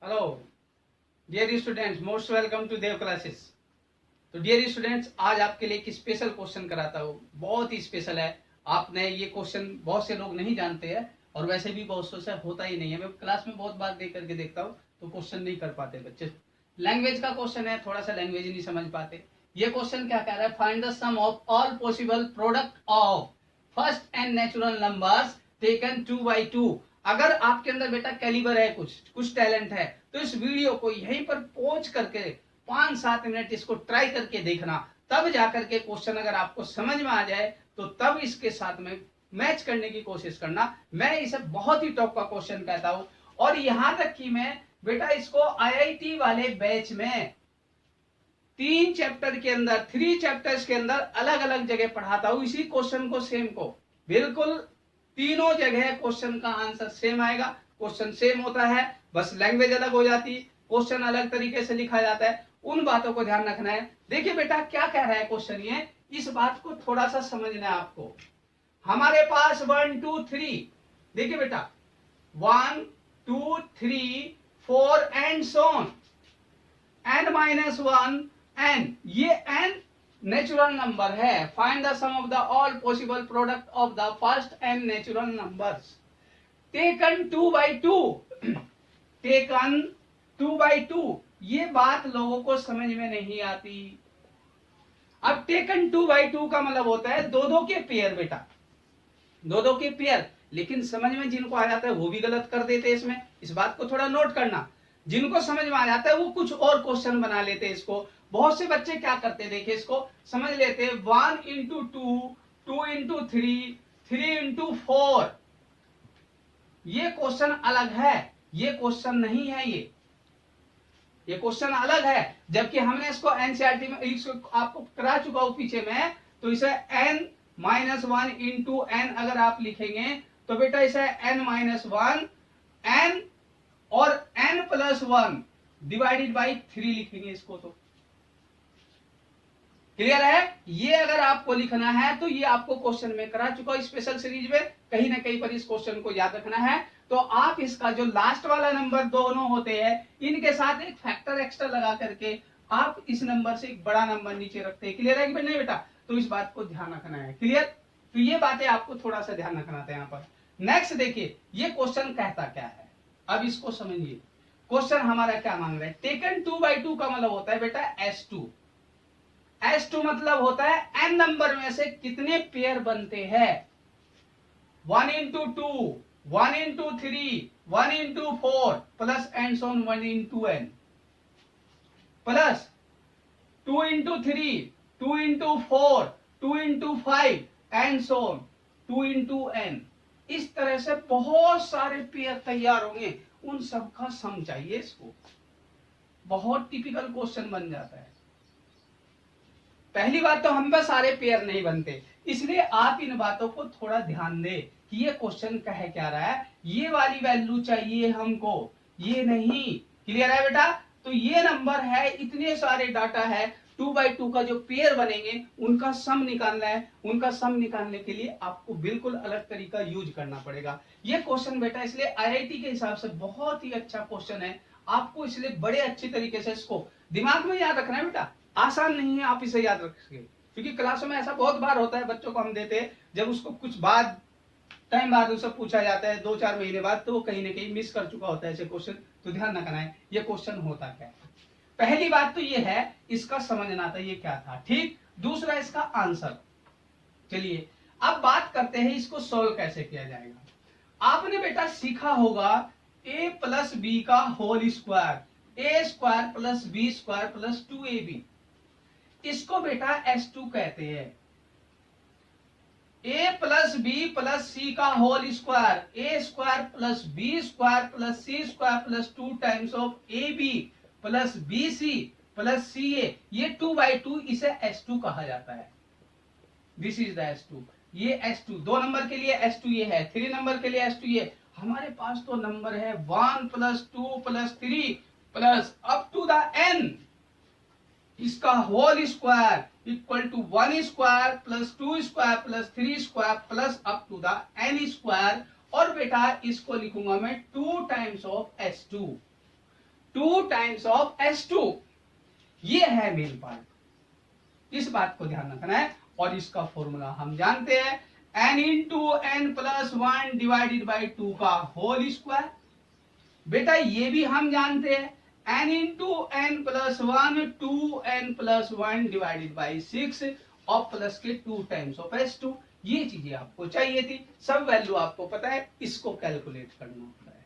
Hello dear students, most welcome to Dev classes. तो dear students, आज आपके लिए एक स्पेशल क्वेश्चन कराता हूँ। बहुत ही स्पेशल है। आपने ये क्वेश्चन बहुत से लोग नहीं जानते हैं और वैसे भी बहुत से होता ही नहीं है। मैं क्लास में बहुत बार देख करके देखता हूँ तो क्वेश्चन नहीं कर पाते बच्चे। लैंग्वेज का क्वेश्चन है, थोड़ा सा लैंग्वेज नहीं समझ पाते। ये क्वेश्चन क्या कह रहा है? Find the sum of all possible product of first and natural numbers taken 2/2। अगर आपके अंदर बेटा कैलिबर है, कुछ टैलेंट है, तो इस वीडियो को यहीं पर पहुंच करके 5-7 मिनट इसको ट्राई करके देखना। तब जाकर के क्वेश्चन अगर आपको समझ में आ जाए तो तब इसके साथ में मैच करने की कोशिश करना। मैं इसे बहुत ही टॉप का क्वेश्चन कहता हूं और यहां तक कि मैं बेटा इसको आईआईटी वाले बैच में 3 चैप्टर के अंदर, 3 चैप्टर्स के अंदर अलग अलग जगह पढ़ाता हूं। इसी क्वेश्चन को सेम को बिल्कुल तीनों जगह क्वेश्चन का आंसर सेम आएगा। क्वेश्चन सेम होता है, बस लैंग्वेज अलग हो जाती, क्वेश्चन अलग तरीके से लिखा जाता है। उन बातों को ध्यान रखना है। देखिए बेटा क्या कह रहा है क्वेश्चन, ये इस बात को थोड़ा सा समझना है आपको। हमारे पास 1 2 3, देखिए बेटा 1 2 3 4 and so on, n-1 n, ये n नेचुरल नंबर है। Find the sum of the all possible product of the first n natural numbers taken 2/2। Taken 2/2, ये बात लोगों को समझ में नहीं आती। अब टेकन 2/2 का मतलब होता है दो दो के पेयर बेटा, दो दो के पेयर। लेकिन समझ में जिनको आ जाता है वो भी गलत कर देते हैं इसमें। इस बात को थोड़ा नोट करना। जिनको समझ में आ जाता है वो कुछ और क्वेश्चन बना लेते हैं इसको। बहुत से बच्चे क्या करते हैं, देखिए इसको समझ लेते हैं 1 इंटू 2, 2 इंटू 3, 3 इंटू 4। ये क्वेश्चन अलग है, ये क्वेश्चन नहीं है। ये क्वेश्चन अलग है। जबकि हमने इसको एनसीईआरटी में इसको आपको करा चुका हूं पीछे में। तो इसे n-1 इंटू n अगर आप लिखेंगे तो बेटा इसे n-1 n और n+1 डिवाइडेड बाई 3 लिखेंगे इसको। तो क्लियर है? ये अगर आपको लिखना है तो ये आपको क्वेश्चन में करा चुका हूं स्पेशल सीरीज में, कहीं ना कहीं पर इस क्वेश्चन को याद रखना है। तो आप इसका जो लास्ट वाला नंबर दोनों होते हैं इनके साथ एक फैक्टर एक्स्ट्रा लगा करके आप इस नंबर से एक बड़ा नंबर नीचे रखते हैं। क्लियर है कि नहीं बेटा? तो इस बात को ध्यान रखना है। क्लियर? तो ये बातें आपको थोड़ा सा ध्यान रखना था यहाँ पर। नेक्स्ट देखिए ये क्वेश्चन कहता क्या है, अब इसको समझिए। क्वेश्चन हमारा क्या मांग रहा है? टेकन 2/2 का मतलब होता है बेटा S2। S2 मतलब होता है n नंबर में से कितने पेयर बनते हैं। 1 into 2, 1 into 3, 1 into 4 plus and so on 1 into n plus 2 into 3, 2 into 4, 2 into 5 and so on 2 into n। इस तरह से बहुत सारे पेयर तैयार होंगे, उन सबका सम चाहिए इसको। बहुत टिपिकल क्वेश्चन बन जाता है। पहली बात तो हम पे सारे पेयर नहीं बनते, इसलिए आप इन बातों को थोड़ा ध्यान दें कि ये क्वेश्चन कह क्या रहा है। ये वाली वैल्यू चाहिए हमको, ये नहीं। क्लियर है बेटा? तो ये नंबर है, इतने सारे डाटा है, 2/2 का जो पेयर बनेंगे उनका सम निकालना है। उनका सम निकालने के लिए आपको बिल्कुल अलग तरीका यूज करना पड़ेगा। ये क्वेश्चन बेटा इसलिए आईआईटी के हिसाब से बहुत ही अच्छा क्वेश्चन है। आपको इसलिए बड़े अच्छे तरीके से इसको दिमाग में याद रखना है बेटा। आसान नहीं है आप इसे याद रखेंगे, क्योंकि क्लासों में ऐसा बहुत बार होता है, बच्चों को हम देते हैं जब उसको कुछ बाद टाइम बाद उससे पूछा जाता है 2-4 महीने बाद, तो वो कहीं ना कहीं मिस कर चुका होता है ऐसे क्वेश्चन। तो ध्यान रखना है ये क्वेश्चन होता क्या है। पहली बात तो ये है इसका समझना था ये क्या था, ठीक। दूसरा इसका आंसर। चलिए अब बात करते हैं इसको सोल्व कैसे किया जाएगा। आपने बेटा सीखा होगा a प्लस बी का whole square, a² plus b² plus 2ab। इसको बेटा S2 कहते हैं। a plus B plus C का whole square, a² plus b² plus c² plus 2 times of ab plus bc plus ca, ये 2/2, इसे S2 कहा जाता है। This is the S2। ये S2 2 नंबर के लिए S2 ये है, 3 नंबर के लिए S2 ये। हमारे पास तो नंबर है 1 plus 2 plus 3 plus up to the n, इसका whole square equal to 1² plus 2² plus 3² plus up to the n²। और बेटा इसको लिखूंगा मैं 2 times of S2। 2 times of S2। ये है मेन पार्ट, इस बात को ध्यान रखना है। और इसका फॉर्मूला हम जानते हैं, n into N plus 1 divided by 2 का होल स्क्वायर। बेटा ये भी हम जानते हैं, n into N plus 1 2n plus 1 divided by 6 और प्लस के 2 टाइम्स ऑफ S2। ये चीजें आपको चाहिए थी, सब वैल्यू आपको पता है, इसको कैलकुलेट करना होता है।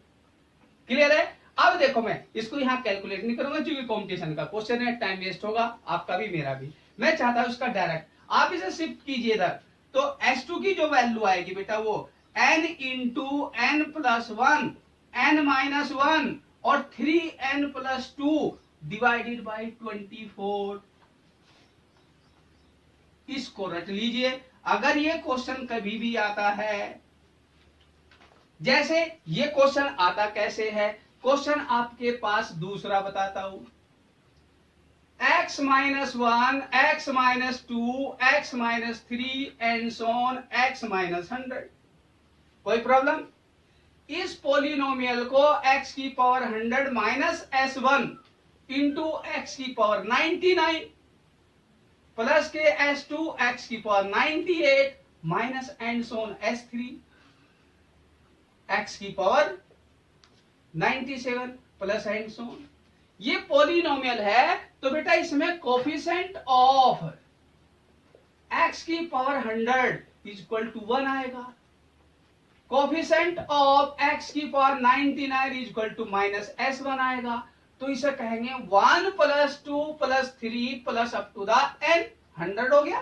क्लियर है? अब देखो मैं इसको यहाँ कैलकुलेट नहीं करूंगा क्योंकि कॉम्पिटिशन का क्वेश्चन है, टाइम वेस्ट होगा आपका भी मेरा भी। मैं चाहता हूं उसका डायरेक्ट आप इसे शिफ्ट कीजिए इधर, तो S2 की जो वैल्यू आएगी बेटा वो n into N plus 1 n minus 1 और 3n प्लस 2 डिवाइडेड बाई 24। इसको रट लीजिए। अगर ये क्वेश्चन कभी भी आता है, जैसे ये क्वेश्चन आता कैसे है, क्वेश्चन आपके पास दूसरा बताता हूं, x minus 1 x minus 2 x minus 3 and so on x minus 100। कोई प्रॉब्लम? इस पोलिनोमियल को x की power 100 minus S1 into x की पावर 99 प्लस के S2 x की power 98 minus and so on S3 x की पावर 97 प्लस एंड सोन। ये polynomial है तो बेटा इसमें कोफिशिएंट ऑफ x की पावर 100 इक्वल टू 1 आएगा, कोफिशिएंट ऑफ x की power 99 equal to minus S1 आएगा। तो इसे कहेंगे 1 plus 2 plus 3 plus up to the n। 100 हो गया,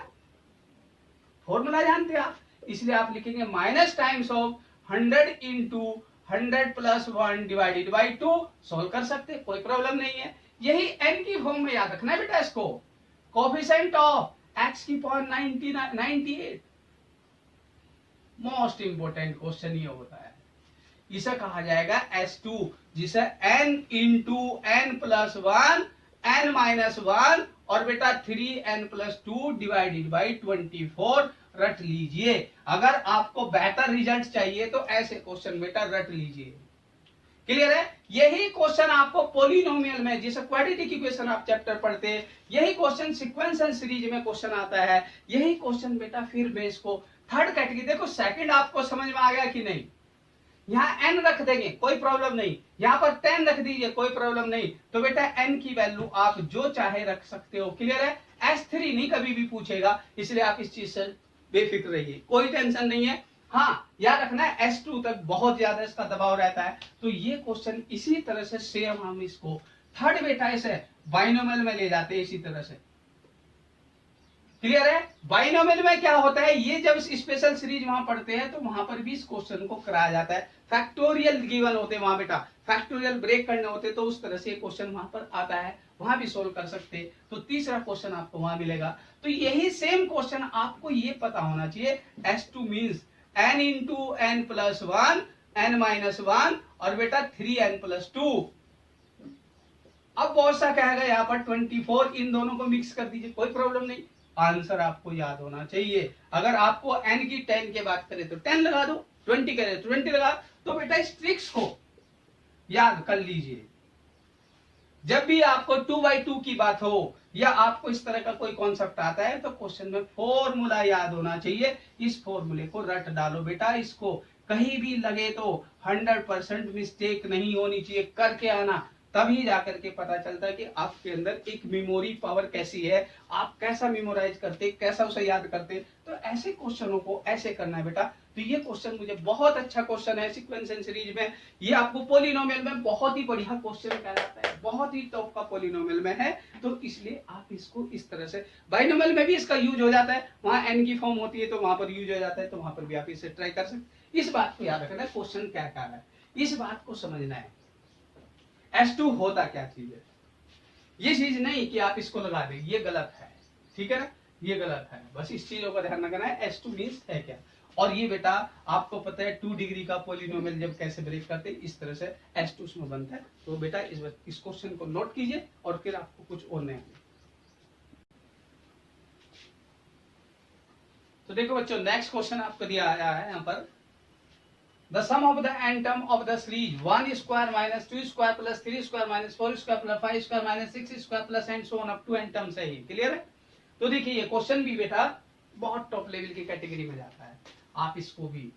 फॉर्मूला जानते हैं आप, इसलिए आप लिखेंगे minus times of 100 into 100 plus 1 divided by 2। Solve कर सकते, कोई प्रॉब्लम नहीं है। यही n की फॉर्म में याद रखना है बेटा इसको, कोफिशिएंट ऑफ x की पावर 98। मोस्ट इंपोर्टेंट क्वेश्चन ये होता है, इसे कहा जाएगा S2, जिसे n into N plus 1 n minus 1 और बेटा 3n प्लस 2 डिवाइडेड बाई 24 रट लीजिए। अगर आपको बेहतर रिजल्ट चाहिए तो ऐसे क्वेश्चन बेटा रट लीजिए। क्लियर है? यही क्वेश्चन आपको पॉलिनोमियल में, जिसे क्वाड्रेटिक इक्वेशन आप चैप्टर पढ़ते हैं, यही क्वेश्चन सीक्वेंस एंड सीरीज में क्वेश्चन आता है। यही क्वेश्चन बेटा फिर मैं इसको थर्ड कैटेगरी, देखो सेकंड आपको समझ में आ गया कि नहीं, यहाँ n रख देंगे कोई प्रॉब्लम नहीं, यहाँ पर 10 रख दीजिए कोई प्रॉब्लम नहीं। तो बेटा n की वैल्यू आप जो चाहे रख सकते हो। क्लियर है? S3 नहीं कभी भी पूछेगा, इसलिए आप इस चीज से बेफिक्र रहिए, कोई टेंशन नहीं है। हाँ याद रखना है S2 तक बहुत ज्यादा इसका दबाव रहता है। तो ये क्वेश्चन इसी तरह से सेम हम इसको थर्ड बेटा इसे बाइनोमियल में ले जाते हैं इसी तरह से। क्लियर है? बाइनोमियल में क्या होता है, ये जब स्पेशल सीरीज वहां पढ़ते हैं तो वहां पर भी इस क्वेश्चन को कराया जाता है। फैक्टोरियल गिवन होते हैं वहां बेटा, फैक्टोरियल ब्रेक करने होते तो उस तरह से क्वेश्चन वहां पर आता है, वहां भी सोल्व कर सकते हैं। तो तीसरा क्वेश्चन आपको वहां मिलेगा। तो यही सेम क्वेश्चन आपको ये पता होना चाहिए, S2 means n into N plus 1 n minus 1 और बेटा 3n प्लस 2। अब बहुत सा कहेगा यहाँ पर 24, इन दोनों को मिक्स कर दीजिए, कोई प्रॉब्लम नहीं। आंसर आपको याद होना चाहिए। अगर आपको n की 10 की बात करें तो 10 लगा दो, 20 करें तो 20 लगा। तो बेटा इस ट्रिक्स को याद कर लीजिए। जब भी आपको 2/2 की बात हो या आपको इस तरह का कोई कॉन्सेप्ट आता है तो क्वेश्चन में फॉर्मूला याद होना चाहिए। इस फॉर्मूले को रट डालो बेटा, इसको कहीं भी लगे तो 100% मिस्टेक नहीं होनी चाहिए, करके आना, तभी जाकर के पता चलता है कि आपके अंदर एक मेमोरी पावर कैसी है, आप कैसा मेमोराइज करते, कैसा उसे याद करते। तो ऐसे क्वेश्चनों को ऐसे करना है बेटा। तो ये क्वेश्चन मुझे बहुत अच्छा क्वेश्चन है सीक्वेंस एंड सीरीज में, ये आपको पॉलिनोमियल में बहुत ही बढ़िया क्वेश्चन कहलाता है, बहुत ही टॉप का पॉलिनोमियल में है। तो इसलिए आप इसको इस तरह से, बाइनोमियल में भी इसका यूज हो जाता है, वहां n की फॉर्म होती है तो वहां पर यूज हो जाता है, तो वहां पर भी आप इसे ट्राई कर सकते। इस बात को याद रखना है, क्वेश्चन क्या क्या है, इस बात को समझना है। S2 होता क्या चीज है, ये चीज नहीं कि आप इसको लगा दें, ये गलत है, ठीक है ना, ये गलत है। बस इस चीजों का ध्यान रखना है, S2 मींस है क्या। और ये बेटा आपको पता है 2 डिग्री का पॉलिनोमियल जब कैसे ब्रेक करते हैं, इस तरह से S2 उसमें बनता है। तो बेटा इस क्वेश्चन को नोट कीजिए और फिर आपको कुछ और नया। तो देखो बच्चों, नेक्स्ट क्वेश्चन आपको दिया आया है यहाँ पर, the sum of the n term of the series 1 square minus 2 square plus 3 square minus 4 square plus 5 square minus 6 square plus and so on up to n terms है। ये क्लियर है? तो देखिए ये क्वेश्चन भी बेटा बहुत टॉप लेवल की कैटेगरी में जाता है, आप इसको भी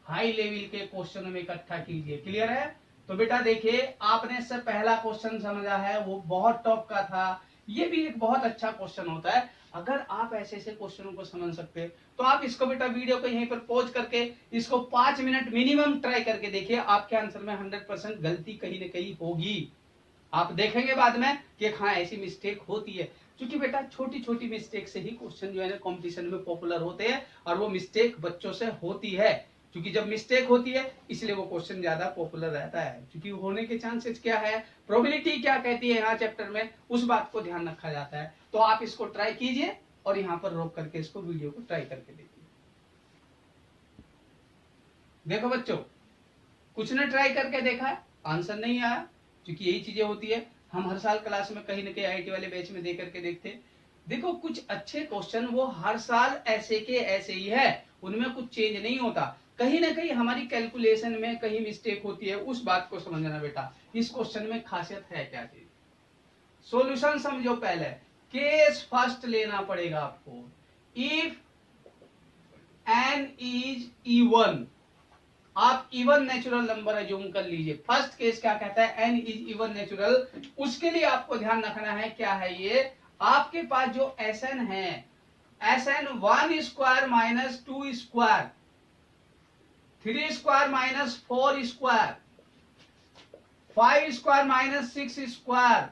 हाई लेवल के क्वेश्चनों में इकट्ठा कीजिए। क्लियर है? तो बेटा देखिए आपने इससे पहला क्वेश्चन समझा है वो बहुत टॉप का था, ये भी एक बहुत अच्छा क्वेश्चन होता है। अगर आप ऐसे ऐसे क्वेश्चनों को समझ सकते तो आप इसको बेटा वीडियो को यहीं पर पॉज करके इसको 5 मिनट मिनिमम ट्राई करके देखिए, आपके आंसर में 100% गलती कहीं ना कहीं होगी। आप देखेंगे बाद में कि हाँ ऐसी मिस्टेक होती है, क्योंकि बेटा छोटी छोटी मिस्टेक से ही क्वेश्चन जो है ना कॉम्पिटिशन में पॉपुलर होते हैं, और वो मिस्टेक बच्चों से होती है, क्योंकि जब मिस्टेक होती है इसलिए वो क्वेश्चन ज्यादा पॉपुलर रहता है, क्योंकि होने के चांसेस क्या है, प्रोबेबिलिटी क्या कहती है यहाँ चैप्टर में, उस बात को ध्यान रखा जाता है। तो आप इसको ट्राई कीजिए और यहाँ पर रोक करके इसको वीडियो को ट्राई करके देखिए। देखो बच्चों, कुछ ने ट्राई करके देखा है, आंसर नहीं आया, क्योंकि यही चीजें होती है। हम हर साल क्लास में कहीं ना कहीं आईटी वाले बैच में दे करके देखते, देखो कुछ अच्छे क्वेश्चन वो हर साल ऐसे के ऐसे ही है, उनमें कुछ चेंज नहीं होता, कहीं ना कहीं हमारी कैलकुलेशन में कहीं मिस्टेक होती है, उस बात को समझना बेटा। इस क्वेश्चन में खासियत है क्या चीज, सॉल्यूशन समझो। पहले केस फर्स्ट लेना पड़ेगा आपको। इफ n इज इवन, आप इवन नेचुरल नंबर अज्यूम कर लीजिए। फर्स्ट केस क्या कहता है, n इज इवन नेचुरल, उसके लिए आपको ध्यान रखना है क्या है ये, आपके पास जो Sn है, Sn 1 square minus 2 square, 3 square minus 4 square, 5 square minus 6 square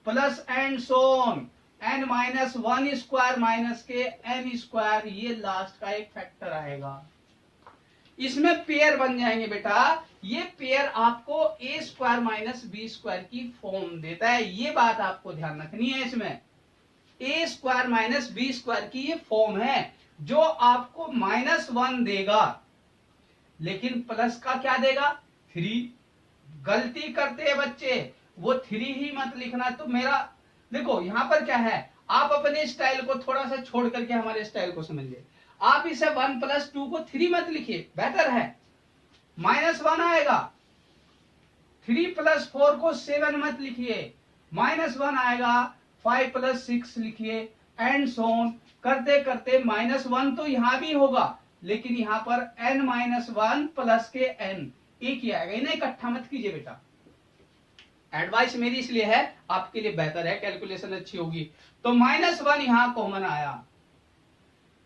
plus and so on n minus 1 square minus के n स्क्वायर, ये लास्ट का एक फैक्टर आएगा। इसमें पेयर बन जाएंगे बेटा, ये पेयर आपको a square minus B square की फॉर्म देता है, ये बात आपको ध्यान रखनी है। इसमें a square minus B square की ये फॉर्म है जो आपको -1 देगा, लेकिन प्लस का क्या देगा, 3। गलती करते हैं बच्चे, वो 3 ही मत लिखना। तो मेरा देखो यहां पर क्या है, आप अपने स्टाइल को थोड़ा सा छोड़ करके हमारे स्टाइल को समझिए। आप इसे 1 + 2 को 3 मत लिखिए, बेटर है, -1 आएगा। 3 + 4 को 7 मत लिखिए, -1 आएगा। 5 + 6 लिखिए, एंड सोन करते करते -1 तो यहां भी होगा, लेकिन यहां पर n-1 प्लस के n एक ही आएगा, इन्हें इकट्ठा मत कीजिए बेटा। एडवाइस मेरी इसलिए है, आपके लिए बेहतर है, कैलकुलेशन अच्छी होगी। तो -1 यहां कॉमन आया,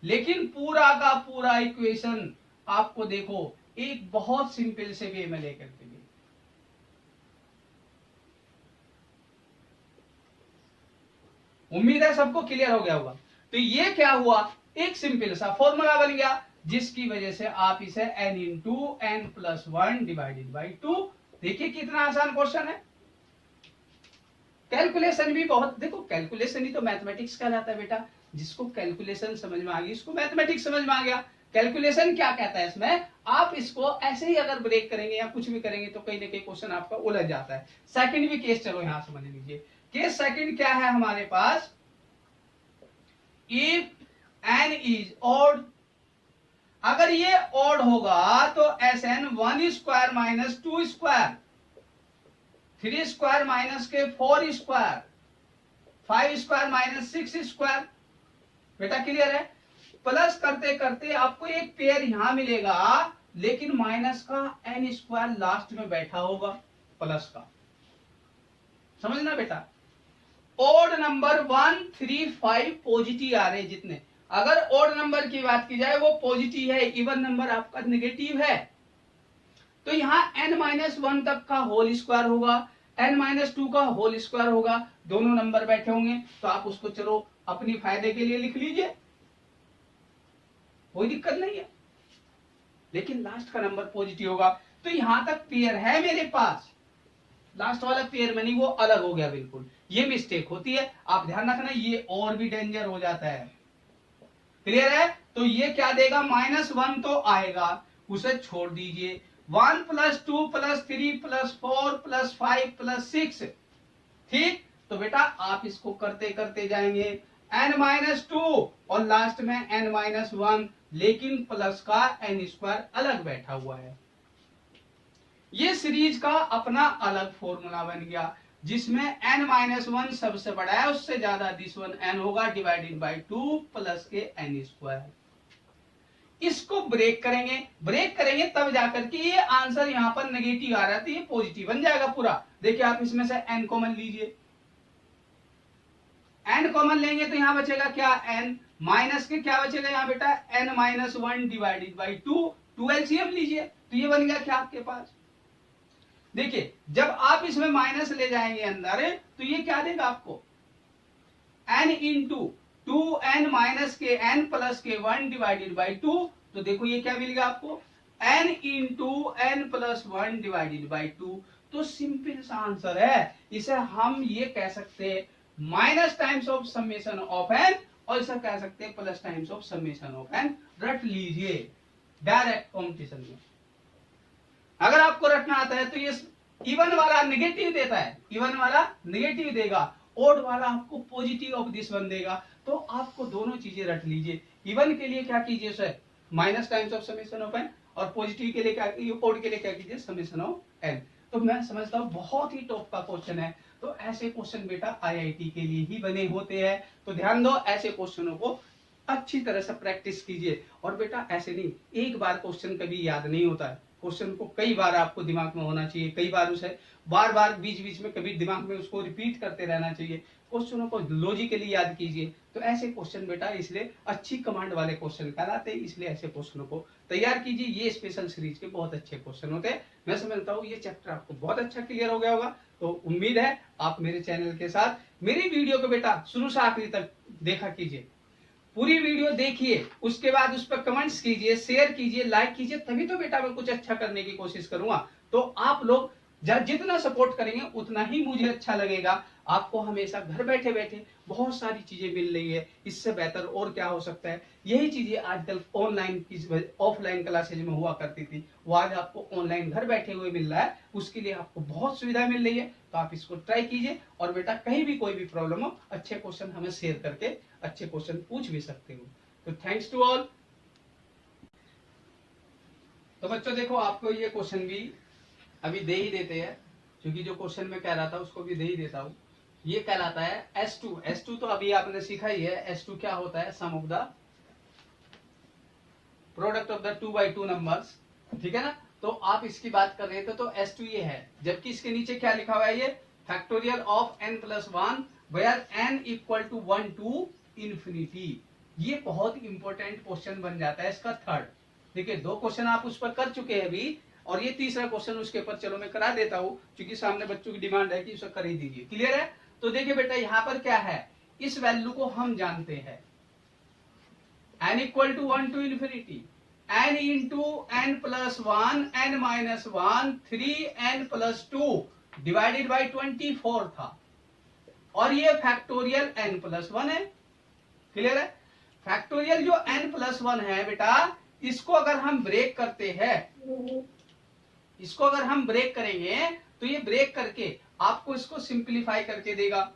लेकिन पूरा का पूरा इक्वेशन आपको देखो एक बहुत सिंपल से वे में लेकर के गई। उम्मीद है सबको क्लियर हो गया होगा। तो ये क्या हुआ, एक सिंपल सा फॉर्मूला बन गया, जिसकी वजह से आप इसे n × n + 1 डिवाइडेड बाई 2। देखिए कितना आसान क्वेश्चन है। कैलकुलेशन भी बहुत, देखो कैलकुलेशन ही तो मैथमेटिक्स कहलाता है बेटा, जिसको कैलकुलेशन समझ में आ गई उसको मैथमेटिक्स समझ में आ गया। कैलकुलेशन क्या कहता है, इसमें आप इसको ऐसे ही अगर ब्रेक करेंगे या कुछ भी करेंगे तो कहीं ना कहीं क्वेश्चन आपका उलझ जाता है। सेकंड भी केस चलो यहां समझ लीजिए। केस सेकंड क्या है हमारे पास, इफ n इज ऑड, अगर ये ऑड होगा तो Sn 1 square minus 2 square, 3 square minus के 4 स्क्वायर, 5 स्क्वायर माइनस 6 स्क्वायर। बेटा क्लियर है? प्लस करते करते आपको एक पेयर यहां मिलेगा, लेकिन माइनस का n स्क्वायर लास्ट में बैठा होगा प्लस का, समझना बेटा। ओड नंबर 1, 3, 5 पॉजिटिव आ रहे जितने, अगर ओड नंबर की बात की जाए वो पॉजिटिव है, इवन नंबर आपका नेगेटिव है, तो यहां n-1 तक का होल स्क्वायर होगा, n-2 का होल स्क्वायर होगा, दोनों नंबर बैठे होंगे, तो आप उसको चलो अपनी फायदे के लिए लिख लीजिए, कोई दिक्कत नहीं है, लेकिन लास्ट का नंबर पॉजिटिव होगा। तो यहां तक पेयर है मेरे पास, लास्ट वाला पेयर में नहीं, वो अलग हो गया बिल्कुल, ये मिस्टेक होती है, आप ध्यान रखना, ये और भी डेंजर हो जाता है। क्लियर है? तो ये क्या देगा, -1 तो आएगा, उसे छोड़ दीजिए। 1 + 2 + 3 + 4 + 5 + 6, ठीक। तो बेटा आप इसको करते करते जाएंगे, n-2 और लास्ट में n-1, लेकिन प्लस का n स्क्वायर अलग बैठा हुआ है, ये सीरीज का अपना अलग फॉर्मूला बन गया, जिसमें n-1 सबसे बड़ा है, उससे ज्यादा दिस वन n होगा, डिवाइडेड बाई 2 प्लस के n स्क्वायर। इसको ब्रेक करेंगे तब जाकर के ये आंसर यहाँ पर नेगेटिव आ रहा था, ये पॉजिटिव बन जाएगा पूरा। देखिए आप इसमें से n कॉमन लीजिए, n कॉमन लेंगे तो यहाँ बचेगा क्या, n माइनस के क्या बचेगा यहाँ बेटा, n-1 डिवाइडेड बाई 2 एलसीएम लीजिए, तो ये बन गया क्या आपके पास। देखिए जब आप इसमें माइनस ले जाएंगे अंदर तो ये क्या देगा आपको, n इंटू 2n माइनस के n प्लस के 1 डिवाइडेड बाई 2, तो देखो ये क्या मिलेगा आपको, n into n plus 1 divided by 2। तो सिंपल सा आंसर है, इसे हम ये कह सकते हैं minus times of summation of n, और इसे कह सकते हैं plus times of summation of n। रट लीजिए डायरेक्ट कॉम्पिटिशन में। अगर आपको रटना आता है तो ये इवन वाला नेगेटिव देता है, इवन वाला नेगेटिव देगा, ओड वाला आपको पॉजिटिव ऑफ दिस वन देगा। तो आपको दोनों चीजें रट लीजिए। इवन के लिए क्या कीजिए sir, minus times of summation of n, और पॉजिटिव के लिए क्या, ओड के लिए क्या कीजिए, समेशन ऑफ n। तो मैं समझता हूँ बहुत ही टॉप का क्वेश्चन है। तो ऐसे क्वेश्चन बेटा आईआईटी के लिए ही बने होते हैं, तो ध्यान दो, ऐसे क्वेश्चनों को अच्छी तरह से प्रैक्टिस कीजिए। और बेटा ऐसे नहीं, एक बार क्वेश्चन कभी याद नहीं होता है, क्वेश्चन को कई बार आपको दिमाग में होना चाहिए, कई बार उसे बार बार बीच बीच में कभी दिमाग में उसको रिपीट करते रहना चाहिए। क्वेश्चनों को लॉजिकली याद कीजिए। तो ऐसे क्वेश्चन बेटा इसलिए अच्छी कमांड वाले क्वेश्चन कहलाते हैं, इसलिए ऐसे क्वेश्चनों को तैयार कीजिए। ये स्पेशल सीरीज के बहुत अच्छे क्वेश्चन होते हैं। मैं समझता हूँ ये चैप्टर आपको बहुत अच्छा क्लियर हो गया होगा। तो उम्मीद है आप मेरे चैनल के साथ मेरी वीडियो को बेटा शुरू से आखिरी तक देखा कीजिए, पूरी वीडियो देखिए, उसके बाद उस पर कमेंट्स कीजिए, शेयर कीजिए, लाइक कीजिए, तभी तो बेटा मैं कुछ अच्छा करने की कोशिश करूंगा। तो आप लोग जितना सपोर्ट करेंगे उतना ही मुझे अच्छा लगेगा। आपको हमेशा घर बैठे बैठे बहुत सारी चीजें मिल रही है, इससे बेहतर और क्या हो सकता है। यही चीजें आजकल ऑनलाइन की ऑफलाइन क्लासेज में हुआ करती थी, वो आज आपको ऑनलाइन घर बैठे हुए मिल रहा है, उसके लिए आपको बहुत सुविधा मिल रही है। तो आप इसको ट्राई कीजिए, और बेटा कहीं भी कोई भी प्रॉब्लम हो, अच्छे क्वेश्चन हमें शेयर करके अच्छे क्वेश्चन पूछ भी सकते हो। तो थैंक्स टू ऑल। तो बच्चों देखो, आपको ये क्वेश्चन भी अभी दे ही देते हैं, क्योंकि जो क्वेश्चन में कह रहा था उसको भी दे ही देता हूँ। ये कहलाता है S2। S2 तो अभी आपने सीखा ही है। S2 क्या होता है, sum of the product of the 2/2 numbers, ठीक है ना। तो आप इसकी बात कर रहे थे, तो S2 ये है, जबकि इसके नीचे क्या लिखा हुआ है, ये factorial of n+1 where n equal to 1 to infinity. ये बहुत इंपॉर्टेंट क्वेश्चन बन जाता है इसका थर्ड। देखिए 2 क्वेश्चन आप उस पर कर चुके हैं अभी, और ये तीसरा क्वेश्चन उसके ऊपर चलो मैं करा देता हूं, क्योंकि सामने बच्चों की डिमांड है कि उसे कर ही दीजिए। क्लियर है। तो देखिए बेटा यहाँ पर क्या है, इस वैल्यू को हम जानते हैं n equal to 1 to infinity, n into n+1 n-1 3n+2 divided by 24 था, और ये फैक्टोरियल n+1 है। क्लियर है। फैक्टोरियल जो n+1 है बेटा, इसको अगर हम ब्रेक करते हैं, इसको अगर हम ब्रेक करेंगे तो ये ब्रेक करके आपको इसको सिंप्लीफाई करके देगा।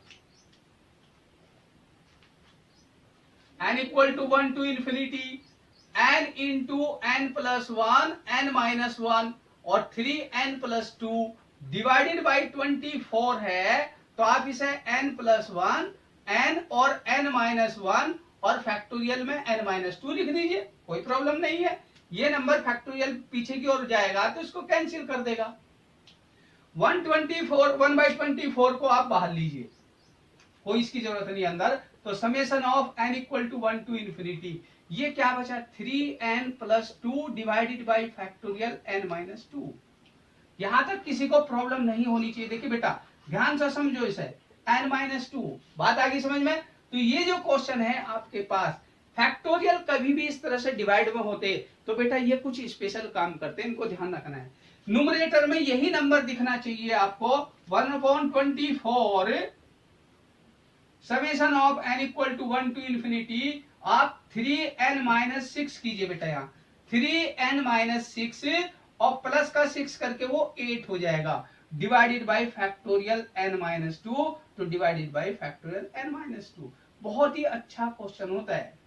n equal to 1 to infinity, n into n+1 n-1 और 3n+2 डिवाइडेड बाई 24 है। तो आप इसे n+1 n और n-1 और फैक्टोरियल में n-2 लिख दीजिए, कोई प्रॉब्लम नहीं है। ये नंबर फैक्टोरियल पीछे की ओर जाएगा तो इसको कैंसिल कर देगा। 1/24 को आप बाहर लीजिए, कोई इसकी जरूरत नहीं अंदर। तो summation of n equal to 1 to infinity, ये क्या बचा, 3n+2 divided by factorial n-2। यहां तक किसी को प्रॉब्लम नहीं होनी चाहिए। देखिए बेटा ध्यान से समझो इसे, n-2 बात आ गई समझ में। तो ये जो क्वेश्चन है आपके पास, फैक्टोरियल कभी भी इस तरह से डिवाइड में होते तो बेटा ये कुछ स्पेशल काम करते हैं, इनको ध्यान रखना है। न्यूमरेटर में यही नंबर दिखना चाहिए आपको, 1/24 summation of n equal to 1 to infinity. आप 3n-6 कीजिए बेटा, यहाँ 3n-6 और प्लस का 6 करके वो 8 हो जाएगा, डिवाइडेड बाई फैक्टोरियल n-2 तो डिवाइडेड बाई फैक्टोरियल n-2। बहुत ही अच्छा क्वेश्चन होता है।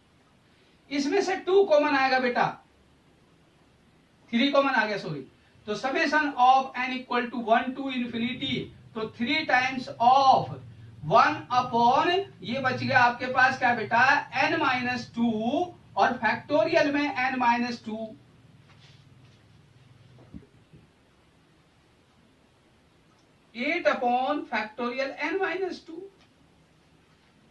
इसमें से 2 कॉमन आएगा बेटा, 3 कॉमन आ गया, सॉरी तो summation of n equal to 1 to infinity, तो 3 टाइम्स ऑफ 1 अपॉन ये बच गया आपके पास क्या बेटा n-2 और फैक्टोरियल में n-2, 8 अपॉन फैक्टोरियल n-2।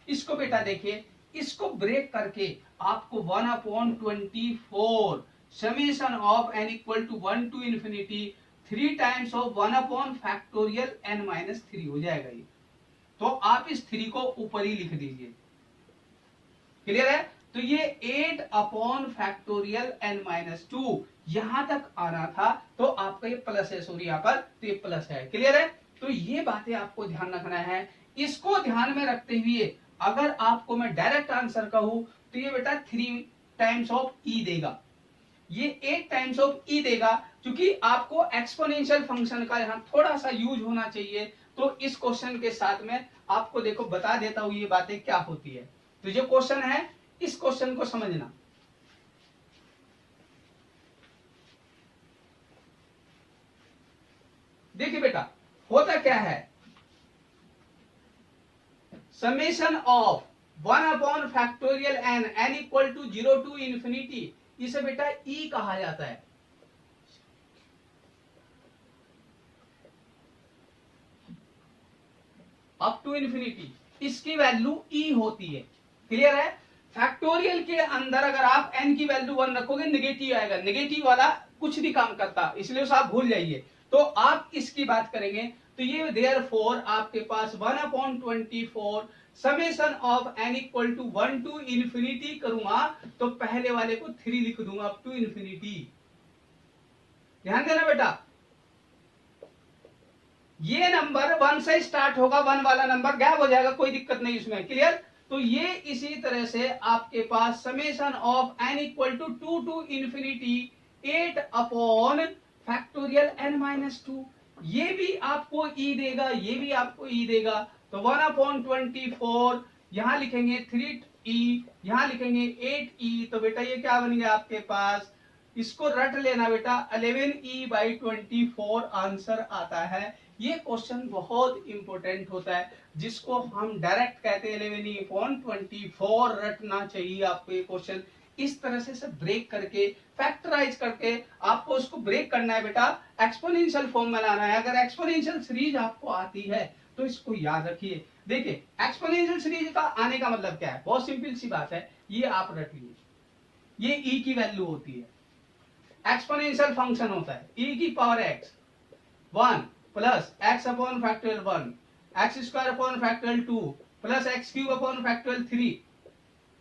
इसको बेटा देखिए, इसको ब्रेक करके आपको 1 upon 24 summation of n equal to 1 to infinity 3 times of 1 upon factorial n-3 हो जाएगा ये। तो आप इस 3 को ऊपर ही लिख दीजिए, क्लियर है। तो ये 8 अपॉन फैक्टोरियल n-2 यहां तक आना था, तो आपका ये प्लस है, सॉरी यहाँ पर तो ये प्लस है, क्लियर है। तो ये बातें आपको ध्यान रखना है। इसको ध्यान में रखते हुए अगर आपको मैं डायरेक्ट आंसर कहूं तो ये बेटा 3 टाइम्स ऑफ ई देगा, ये 8 टाइम्स ऑफ ई देगा, क्योंकि आपको एक्सपोनेंशियल फंक्शन का यहां थोड़ा सा यूज होना चाहिए। तो इस क्वेश्चन के साथ में आपको देखो बता देता हूं ये बातें क्या होती है। तो जो क्वेश्चन है इस क्वेश्चन को समझना, देखिए बेटा होता क्या है, summation of 1 upon factorial n equal to 0 to infinity, इसे बेटा ई कहा जाता है। अप टू इंफिनिटी इसकी वैल्यू ई होती है, क्लियर है। फैक्टोरियल के अंदर अगर आप n की वैल्यू 1 रखोगे नेगेटिव आएगा, नेगेटिव वाला कुछ नहीं काम करता, इसलिए आप भूल जाइए। तो आप इसकी बात करेंगे तो ये देयरफॉर आपके पास 1 upon 24 summation of n equal to 1 to infinity करूंगा तो पहले वाले को 3 लिख दूंगा अप टू इंफिनिटी। ध्यान देना बेटा, ये नंबर 1 से स्टार्ट होगा, 1 वाला नंबर गायब हो जाएगा, कोई दिक्कत नहीं इसमें, क्लियर। तो ये इसी तरह से आपके पास summation of n equal to 2 to infinity 8 upon factorial n-2, ये भी आपको ई देगा, ये भी आपको ई देगा। तो 1 अपॉन 24 यहां लिखेंगे 3e, यहां लिखेंगे 8e, तो बेटा ये क्या बन गया आपके पास, इसको रट लेना बेटा 11e/24 आंसर आता है। ये क्वेश्चन बहुत इंपॉर्टेंट होता है, जिसको हम डायरेक्ट कहते हैं 11e/24 रटना चाहिए आपको। ये क्वेश्चन इस तरह से सब ब्रेक करके फैक्टराइज करके आपको उसको ब्रेक करना है बेटा, एक्सपोनेंशियल फॉर्म में लाना है। अगर एक्सपोनेंशियल सीरीज आपको आती है तो इसको याद रखिए। देखिए एक्सपोनेंशियल सीरीज का आने का मतलब क्या है, बहुत सिंपल सी बात है, ये आप रख लीजिए, ये ई की वैल्यू होती है, एक्सपोनेंशियल फंक्शन होता है e की power x 1 plus x upon factorial 1 x square upon factorial 2 plus x cube upon factorial 3।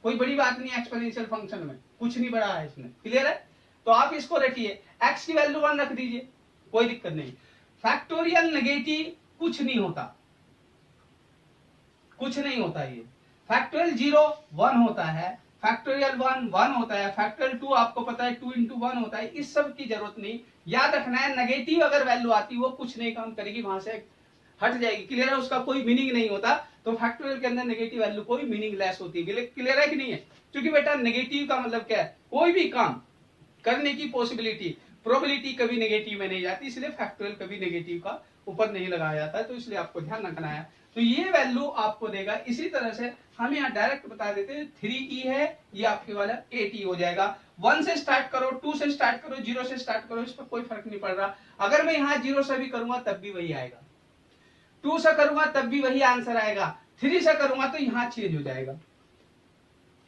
कोई बड़ी बात नहीं एक्सपोनेंशियल फंक्शन में, कुछ नहीं बड़ा है इसमें, क्लियर है। तो आप इसको रखिए, x की वैल्यू 1 रख दीजिए, कोई दिक्कत नहीं। फैक्टोरियल नेगेटिव कुछ नहीं होता, कुछ नहीं होता, ये फैक्टोरियल 0 1 होता है, फैक्टोरियल 1 1 होता है, फैक्टोरियल 2 आपको पता है 2 into 1 होता है। इस सब की जरूरत नहीं, याद रखना है नेगेटिव अगर वैल्यू आती है वो कुछ नहीं काम करेगी, वहां से हट जाएगी, क्लियर है, उसका कोई मीनिंग नहीं होता। तो फैक्टोरियल के अंदर नेगेटिव वैल्यू कोई मीनिंगलेस होती है, क्लियर है कि नहीं है। क्योंकि बेटा नेगेटिव का मतलब क्या है, कोई भी काम करने की पॉसिबिलिटी प्रोबेबिलिटी कभी नेगेटिव में नहीं जाती, इसलिए फैक्टोरियल कभी नेगेटिव का ऊपर नहीं लगाया जाता है। तो इसलिए आपको ध्यान रखना है। तो ये वैल्यू आपको देगा। इसी तरह से हम यहाँ डायरेक्ट बता देते हैं 3e है, ये आपके वाला 8e हो जाएगा। 1 से स्टार्ट करो, 2 से स्टार्ट करो, 0 से स्टार्ट करो, इस पर कोई फर्क नहीं पड़ रहा। अगर मैं यहाँ 0 से भी करूंगा तब भी वही आएगा, 2 से करूंगा तब भी वही आंसर आएगा, 3 से करूंगा तो यहाँ चेंज हो जाएगा,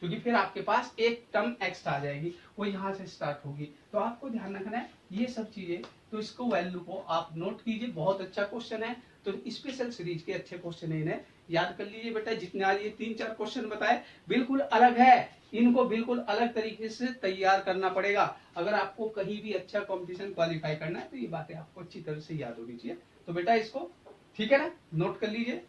क्योंकि फिर आपके पास एक टर्म एक्स्ट्रा आ जाएगी, वो यहाँ से स्टार्ट होगी। तो आपको ध्यान रखना है ये सब चीजें। तो इसको वैल्यू को आप नोट कीजिए, बहुत अच्छा क्वेश्चन है। तो स्पेशल सीरीज के अच्छे क्वेश्चन है, इन्हें याद कर लीजिए बेटा। जितने आज ये 3-4 क्वेश्चन बताए बिल्कुल अलग है, इनको बिल्कुल अलग तरीके से तैयार करना पड़ेगा। अगर आपको कहीं भी अच्छा कॉम्पिटिशन क्वालिफाई करना है तो ये बातें आपको अच्छी तरह से याद होनी चाहिए। तो बेटा इसको ठीक है ना, नोट कर लीजिए।